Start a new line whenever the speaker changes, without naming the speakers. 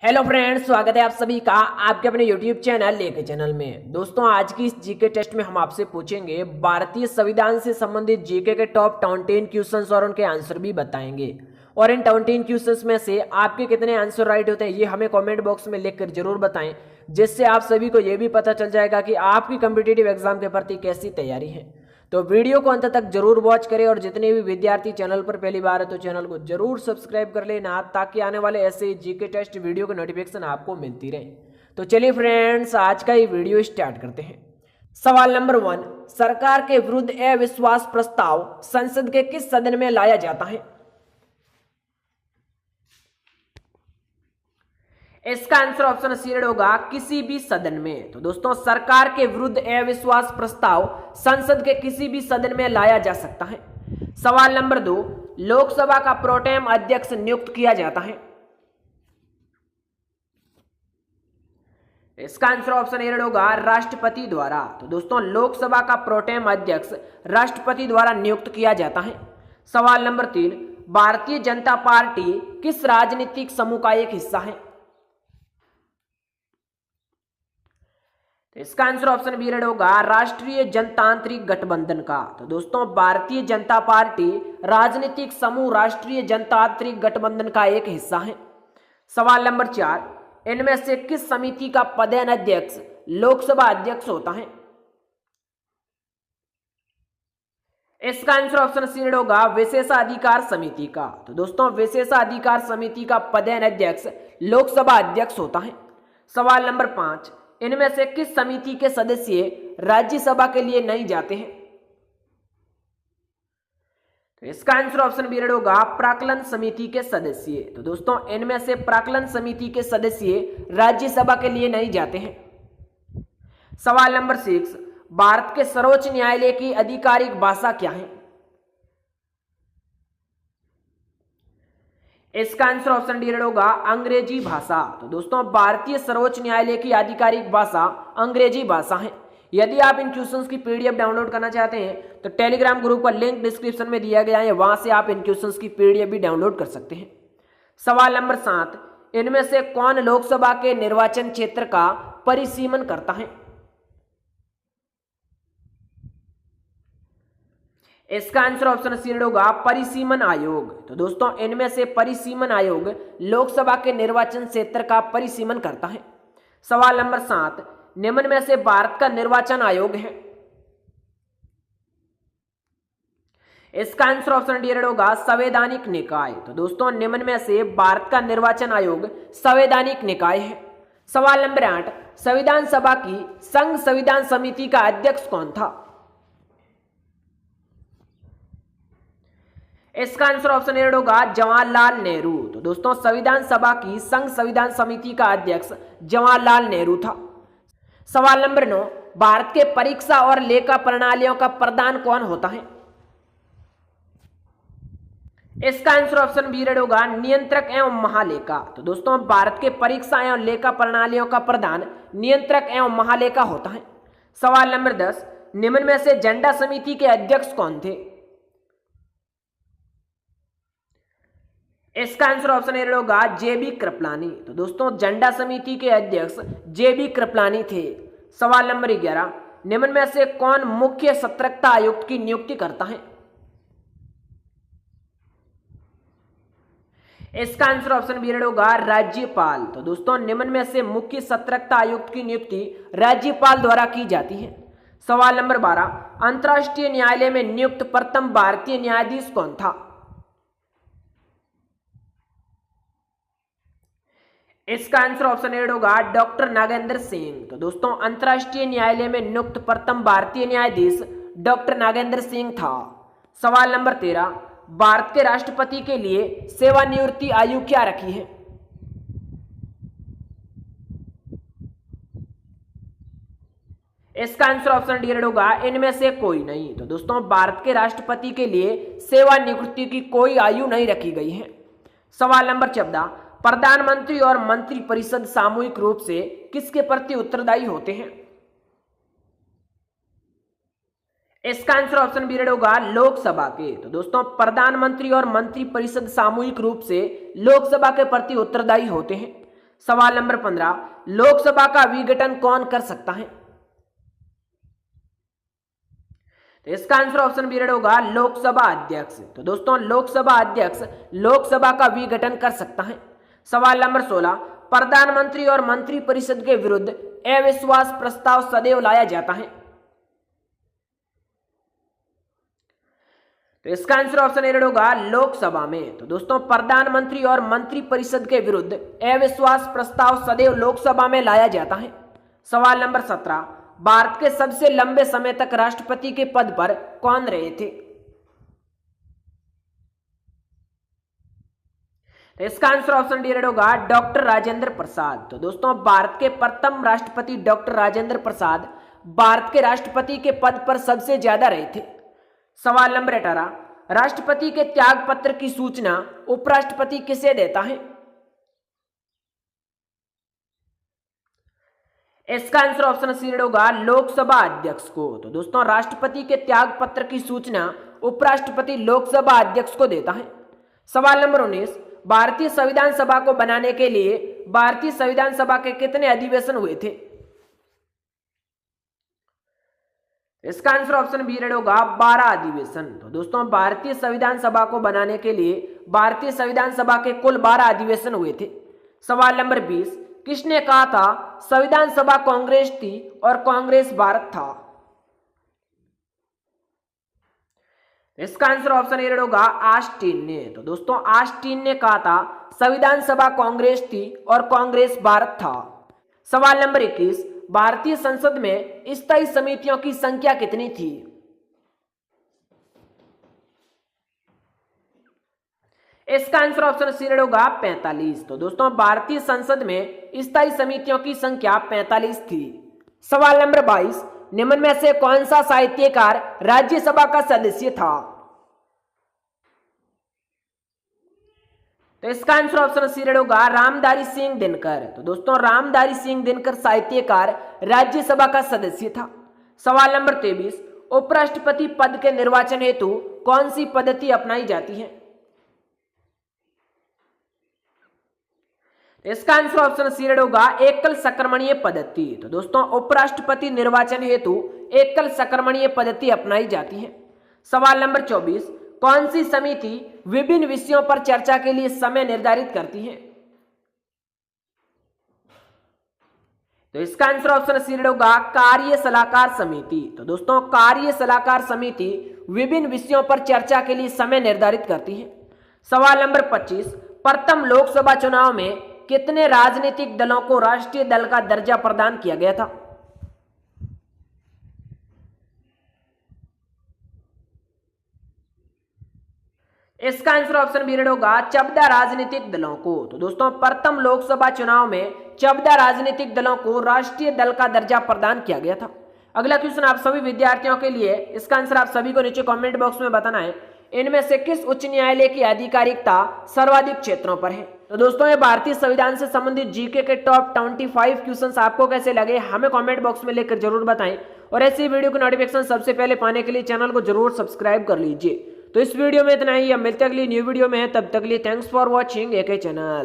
Hello friends, स्वागत है आप सभी का आपके अपने यूट्यूब चैनल लेके चैनल में। दोस्तों, आज की इस जीके टेस्ट में हम आपसे पूछेंगे भारतीय संविधान से संबंधित जीके के टॉप 10 क्वेश्चंस और उनके आंसर भी बताएंगे। और इन 10 क्वेश्चंस में से आपके कितने आंसर राइट होते हैं ये हमें कमेंट बॉक्स में लिखकर जरूर बताएं, जिससे आप सभी को ये भी पता चल जाएगा कि आपकी कॉम्पिटिटिव एग्जाम के प्रति कैसी तैयारी है। तो वीडियो को अंत तक जरूर वॉच करें और जितने भी विद्यार्थी चैनल पर पहली बार है तो चैनल को जरूर सब्सक्राइब कर लेना, ताकि आने वाले ऐसे जीके टेस्ट वीडियो की नोटिफिकेशन आपको मिलती रहे। तो चलिए फ्रेंड्स, आज का ये वीडियो स्टार्ट करते हैं। सवाल नंबर 1, सरकार के विरुद्ध अविश्वास प्रस्ताव संसद के किस सदन में लाया जाता है? इसका आंसर ऑप्शन सी होगा, किसी भी सदन में। तो दोस्तों, सरकार के विरुद्ध अविश्वास प्रस्ताव संसद के किसी भी सदन में लाया जा सकता है। सवाल नंबर 2, लोकसभा का प्रोटेम अध्यक्ष नियुक्त किया जाता है। इसका आंसर ऑप्शन ए होगा, राष्ट्रपति द्वारा। तो दोस्तों, लोकसभा का प्रोटेम अध्यक्ष राष्ट्रपति द्वारा नियुक्त किया जाता है। सवाल नंबर 3, भारतीय जनता पार्टी किस राजनीतिक समूह का एक हिस्सा है? इसका आंसर ऑप्शन बी होगा, राष्ट्रीय जनतांत्रिक गठबंधन का। तो दोस्तों, भारतीय जनता पार्टी राजनीतिक समूह राष्ट्रीय जनतांत्रिक गठबंधन का एक हिस्सा है। सवाल नंबर 4, इनमें से किस समिति का पदेन अध्यक्ष लोकसभा अध्यक्ष होता है? इसका आंसर ऑप्शन सी होगा, विशेषाधिकार समिति का। तो दोस्तों, विशेषाधिकार समिति का पदेन अध्यक्ष लोकसभा अध्यक्ष होता है। सवाल नंबर 5, इनमें से किस समिति के सदस्य राज्यसभा के लिए नहीं जाते हैं? तो इसका आंसर ऑप्शन बी होगा, प्राक्कलन समिति के सदस्य। तो दोस्तों, इनमें से प्राक्कलन समिति के सदस्य राज्यसभा के लिए नहीं जाते हैं। सवाल नंबर 6, भारत के सर्वोच्च न्यायालय की आधिकारिक भाषा क्या है? इसका आंसर ऑप्शन डी होगा, अंग्रेजी भाषा। तो दोस्तों, भारतीय सर्वोच्च न्यायालय की आधिकारिक भाषा अंग्रेजी भाषा है। यदि आप इन क्वेश्चंस की पीडीएफ डाउनलोड करना चाहते हैं तो टेलीग्राम ग्रुप का लिंक डिस्क्रिप्शन में दिया गया है, वहां से आप इन क्वेश्चंस की पीडीएफ भी डाउनलोड कर सकते हैं। सवाल नंबर 7, इनमें से कौन लोकसभा के निर्वाचन क्षेत्र का परिसीमन करता है? इसका आंसर ऑप्शन सी होगा, परिसीमन आयोग। तो दोस्तों, इनमें से परिसीमन आयोग लोकसभा के निर्वाचन क्षेत्र का परिसीमन करता है। सवाल नंबर 7, निम्न में से भारत का निर्वाचन आयोग है? इसका आंसर ऑप्शन डी होगा, संवैधानिक निकाय। तो दोस्तों, निम्न में से भारत का निर्वाचन आयोग संवैधानिक निकाय है। सवाल नंबर 8, संविधान सभा की संघ संविधान समिति का अध्यक्ष कौन था? इसका आंसर ऑप्शन ए होगा, जवाहरलाल नेहरू। तो दोस्तों, संविधान सभा की संघ संविधान समिति का अध्यक्ष जवाहरलाल नेहरू था। सवाल नंबर 9, भारत के परीक्षा और लेखा प्रणालियों का प्रधान कौन होता है? इसका आंसर ऑप्शन बी होगा, नियंत्रक एवं महालेखा। तो दोस्तों, भारत के परीक्षा एवं लेखा प्रणालियों का प्रधान नियंत्रक एवं महालेखा होता है। सवाल नंबर 10, निम्न में से झंडा समिति के अध्यक्ष कौन थे? इसका आंसर ऑप्शन ए होगा, जेबी कृपलानी। तो दोस्तों, झंडा समिति के अध्यक्ष जेबी कृपलानी थे। सवाल नंबर 11, निम्न में से कौन मुख्य सतर्कता आयुक्त की नियुक्ति करता है? इसका आंसर ऑप्शन बी होगा, राज्यपाल। तो दोस्तों, निम्न में से मुख्य सतर्कता आयुक्त की नियुक्ति राज्यपाल द्वारा की जाती है। सवाल नंबर 12, अंतर्राष्ट्रीय न्यायालय में नियुक्त प्रथम भारतीय न्यायाधीश कौन था? इसका आंसर ऑप्शन ए होगा, डॉक्टर नागेंद्र सिंह। तो दोस्तों, अंतर्राष्ट्रीय न्यायालय में नियुक्त प्रथम भारतीय न्यायाधीश डॉक्टर नागेंद्र सिंह था। सवाल नंबर 13, भारत के राष्ट्रपति के लिए सेवानिवृत्ति आयु क्या रखी है? इसका आंसर ऑप्शन डी होगा, इनमें से कोई नहीं। तो दोस्तों, भारत के राष्ट्रपति के लिए सेवानिवृत्ति की कोई आयु नहीं रखी गई है। सवाल नंबर 14, प्रधानमंत्री और मंत्री परिषद सामूहिक रूप से किसके प्रति उत्तरदायी होते हैं? इसका आंसर ऑप्शन बी होगा, लोकसभा के। तो दोस्तों, प्रधानमंत्री और मंत्री परिषद सामूहिक रूप से लोकसभा के प्रति उत्तरदायी होते हैं। सवाल नंबर 15, लोकसभा का विघटन कौन कर सकता है? तो इसका आंसर ऑप्शन बी होगा लोकसभा अध्यक्ष। तो दोस्तों लोकसभा अध्यक्ष लोकसभा का विघटन कर सकता है। सवाल नंबर 16, प्रधानमंत्री और मंत्री परिषद के विरुद्ध अविश्वास प्रस्ताव सदैव लाया जाता है। तो इसका आंसर ऑप्शन ए होगा लोकसभा में। तो दोस्तों प्रधानमंत्री और मंत्री परिषद के विरुद्ध अविश्वास प्रस्ताव सदैव लोकसभा में लाया जाता है। सवाल नंबर 17, भारत के सबसे लंबे समय तक राष्ट्रपति के पद पर कौन रहे थे? तो इसका आंसर ऑप्शन डी होगा डॉक्टर राजेंद्र प्रसाद। तो दोस्तों भारत के प्रथम राष्ट्रपति डॉक्टर राजेंद्र प्रसाद भारत के राष्ट्रपति के पद पर सबसे ज्यादा रहे थे। सवाल नंबर 18, राष्ट्रपति के त्याग पत्र की सूचना उपराष्ट्रपति किसे देता है? इसका आंसर ऑप्शन सी होगा लोकसभा अध्यक्ष को। तो दोस्तों राष्ट्रपति के त्याग पत्र की सूचना उपराष्ट्रपति लोकसभा अध्यक्ष को देता है। सवाल नंबर 19, भारतीय संविधान सभा को बनाने के लिए भारतीय संविधान सभा के कितने अधिवेशन हुए थे? इसका आंसर ऑप्शन बी होगा 12 अधिवेशन। तो दोस्तों भारतीय संविधान सभा को बनाने के लिए भारतीय संविधान सभा के कुल 12 अधिवेशन हुए थे। सवाल नंबर 20, किसने कहा था संविधान सभा कांग्रेस थी और कांग्रेस भारत था? इसका आंसर ऑप्शन ए होगा ऑस्टिन ने। तो दोस्तों ऑस्टिन ने कहा था संविधान सभा कांग्रेस थी और कांग्रेस भारत था। सवाल नंबर 21, भारतीय संसद में स्थायी समितियों की संख्या कितनी थी? इसका आंसर ऑप्शन सी होगा 45। तो दोस्तों भारतीय संसद में स्थायी समितियों की संख्या 45 थी। सवाल नंबर 22, निम्न में से कौन सा साहित्यकार राज्यसभा का सदस्य था? तो इसका आंसर ऑप्शन सी होगा रामधारी सिंह दिनकर। तो दोस्तों रामधारी सिंह दिनकर साहित्यकार राज्यसभा का सदस्य था। सवाल नंबर 23, उपराष्ट्रपति पद के निर्वाचन हेतु कौन सी पद्धति अपनाई जाती है? इसका आंसर ऑप्शन सी होगा एकल संक्रमणीय पद्धति। तो दोस्तों उपराष्ट्रपति निर्वाचन हेतु एकल संक्रमणीय पद्धति अपनाई जाती है। सवाल नंबर 24, कौन सी समिति विभिन्न विषयों पर चर्चा के लिए समय निर्धारित करती है? तो इसका आंसर ऑप्शन सी होगा कार्य सलाहकार समिति। तो दोस्तों कार्य सलाहकार समिति विभिन्न विषयों पर चर्चा के लिए समय निर्धारित करती है। सवाल नंबर 25, प्रथम लोकसभा चुनाव में कितने राजनीतिक दलों को राष्ट्रीय दल का दर्जा प्रदान किया गया था? इसका आंसर ऑप्शन बी होगा 14 राजनीतिक दलों को। तो दोस्तों प्रथम लोकसभा चुनाव में 14 राजनीतिक दलों को राष्ट्रीय दल का दर्जा प्रदान किया गया था। अगला क्वेश्चन आप सभी विद्यार्थियों के लिए, इसका आंसर आप सभी को नीचे कमेंट बॉक्स में बताना है। इनमें से किस उच्च न्यायालय की आधिकारिकता सर्वाधिक क्षेत्रों पर है? तो दोस्तों ये भारतीय संविधान से संबंधित जीके के टॉप 25 क्वेश्चंस आपको कैसे लगे हमें कमेंट बॉक्स में लिखकर जरूर बताएं। और ऐसी वीडियो की नोटिफिकेशन सबसे पहले पाने के लिए चैनल को जरूर सब्सक्राइब कर लीजिए। तो इस वीडियो में इतना ही, अब मिलते हैं अगली न्यू वीडियो में। तब तक के लिए thanks for watching AK channel.